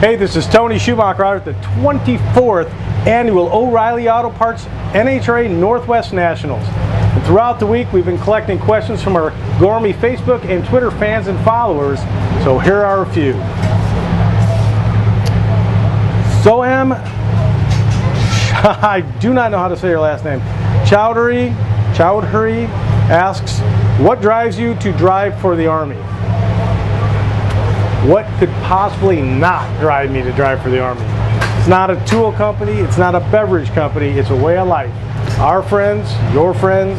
Hey, this is Tony Schumacher out at the 24th Annual O'Reilly Auto Parts NHRA Northwest Nationals. And throughout the week, we've been collecting questions from our GoArmy Facebook and Twitter fans and followers, so here are a few. Soham, I do not know how to say your last name, Chowdhury asks, what drives you to drive for the Army? What could possibly not drive me to drive for the Army? It's not a tool company, it's not a beverage company, it's a way of life. Our friends, your friends,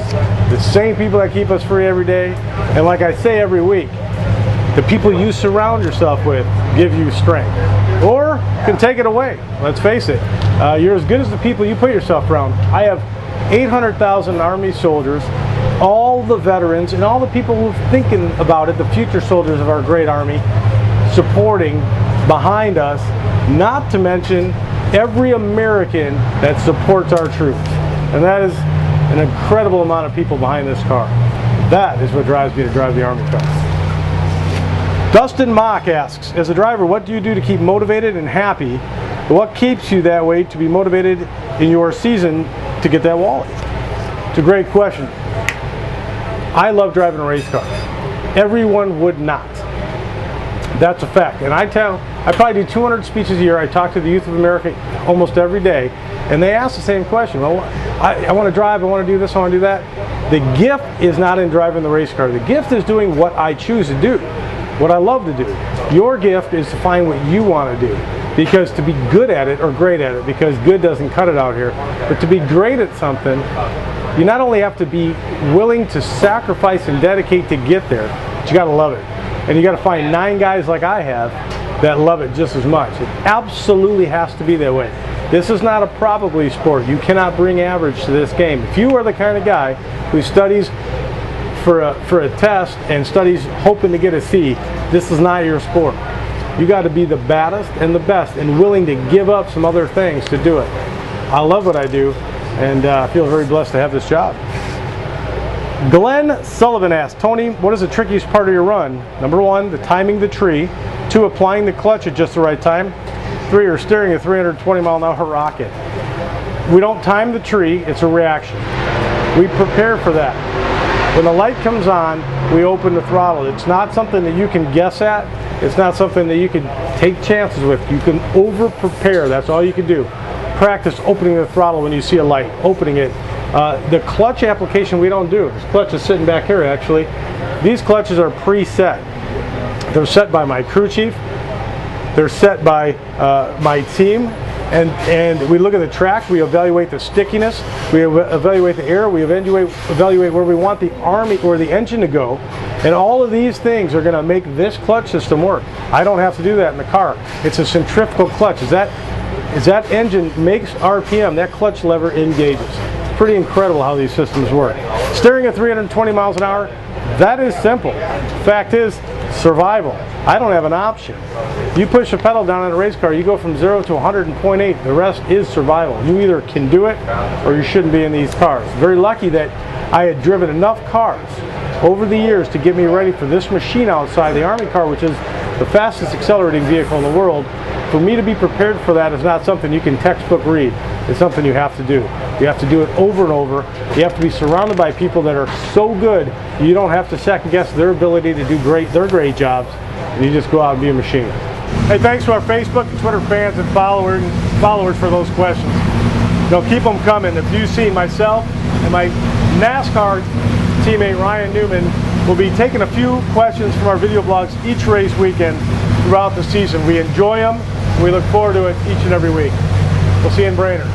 the same people that keep us free every day, and like I say every week, the people you surround yourself with give you strength, or can take it away. Let's face it, you're as good as the people you put yourself around. I have 800,000 Army soldiers, all the veterans, and all the people who are thinking about it, the future soldiers of our great Army, supporting behind us, not to mention every American that supports our troops. And that is an incredible amount of people behind this car. That is what drives me to drive the Army car. Dustin Mock asks, as a driver, what do you do to keep motivated and happy? What keeps you that way to be motivated in your season to get that wallet? It's a great question. I love driving a race car. Everyone would not. That's a fact. And I probably do 200 speeches a year. I talk to the youth of America almost every day, and they ask the same question. Well, I want to drive, I want to do this, I want to do that. The gift is not in driving the race car. The gift is doing what I choose to do, what I love to do. Your gift is to find what you want to do, because to be good at it or great at it, because good doesn't cut it out here, but to be great at something, you not only have to be willing to sacrifice and dedicate to get there, but you got to love it. And you got to find 9 guys like I have that love it just as much. It absolutely has to be that way. This is not a probably sport. You cannot bring average to this game. If you are the kind of guy who studies for a test and studies hoping to get a C, this is not your sport. You got to be the baddest and the best and willing to give up some other things to do it. I love what I do, and I feel very blessed to have this job. Glenn Sullivan asks, Tony, what is the trickiest part of your run? Number 1, the timing the tree. 2, applying the clutch at just the right time. 3, or steering a 320-mile-an-hour rocket. We don't time the tree, it's a reaction. We prepare for that. When the light comes on, we open the throttle. It's not something that you can guess at. It's not something that you can take chances with. You can over-prepare, that's all you can do. Practice opening the throttle when you see a light, opening it. The clutch application we don't do. This clutch is sitting back here actually. These clutches are preset. They're set by my crew chief. They're set by my team. And we look at the track, we evaluate the stickiness, we evaluate the air, we evaluate where we want the Army or the engine to go. And all of these things are going to make this clutch system work. I don't have to do that in the car. It's a centrifugal clutch. As that engine makes RPM, that clutch lever engages. Pretty incredible how these systems work. Steering at 320 miles an hour, that is simple. Fact is, survival. I don't have an option. You push a pedal down in a race car, you go from 0 to 100.8. The rest is survival. You either can do it or you shouldn't be in these cars. Very lucky that I had driven enough cars over the years to get me ready for this machine outside, the Army car, which is the fastest accelerating vehicle in the world. For me to be prepared for that is not something you can textbook read. It's something you have to do. You have to do it over and over. You have to be surrounded by people that are so good you don't have to second guess their ability to do their great jobs, and you just go out and be a machine. Hey, thanks to our Facebook and Twitter fans and followers for those questions. Keep them coming. If you've seen myself and my NASCAR teammate Ryan Newman will be taking a few questions from our video blogs each race weekend throughout the season. We enjoy them. We look forward to it each and every week. We'll see you in Brainerd.